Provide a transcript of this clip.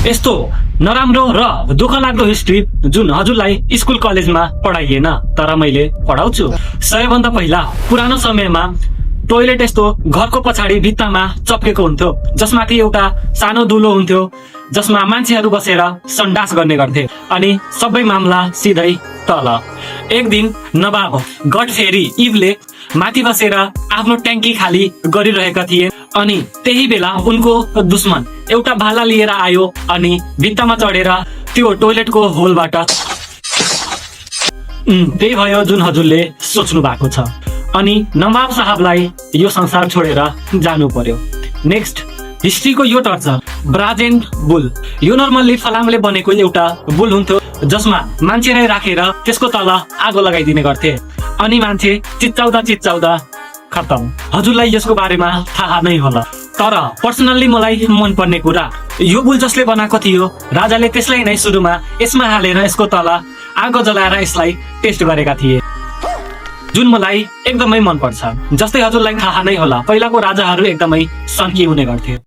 यस्तो नराम्रो र दुःख लाग्दो हिस्ट्री जुन हजुरलाई स्कुल कलेजमा पढाइएन तर मैले पढाउँछु। सबैभन्दा पहिला पुरानो समयमा टोइलेट यस्तो घरको पछाडि भित्तामा चप्केको हुन्थ्यो, जसमाथि एउटा सानो दुलो हुन्थ्यो जसमा मान्छेहरू बसेर सन्डास गर्ने गर्थे अनि सबै मामला सिधै तल। एक दिन नवाब गडफेरी इभले माथि बसेर आफ्नो ट्याङ्की खाली गरिरहेका थिए अनि त्यही बेला उनको दुश्मन एउटा भाला लिएर आयो अनि भित्तामा चढेर त्यो टोइलेटको होलबाट त्यही भयो जुन हजुरले सोच्नु भएको छ अनि नवाब साहबलाई यो संसार छोडेर जानु पर्यो। नेक्स्ट हिस्ट्रीको यो टर्च ब्राजेन बुल। यो नर्मल्ली फलामले बनेको एउटा बुल हुन्थ्यो जसमा मान्छेलाई राखेर त्यसको तल आगो लगाइदिने गर्थे अनि मान्छे चिच्चाउँदा खतम। हजुरलाई यसको बारेमा थाहा नै होला, तर पर्सनल्ली मलाई मन पर्ने कुरा यो बुल जसले बनाएको थियो राजाले त्यसलाई नै सुरुमा यसमा हालेर यसको तल आगो जलाएर यसलाई टेस्ट गरेका थिए, जुन मलाई एकदमै मन पर्छ। जस्तै हजुरलाई थाहा नै होला पहिलाको राजाहरू एकदमै सन्की हुने गर्थे।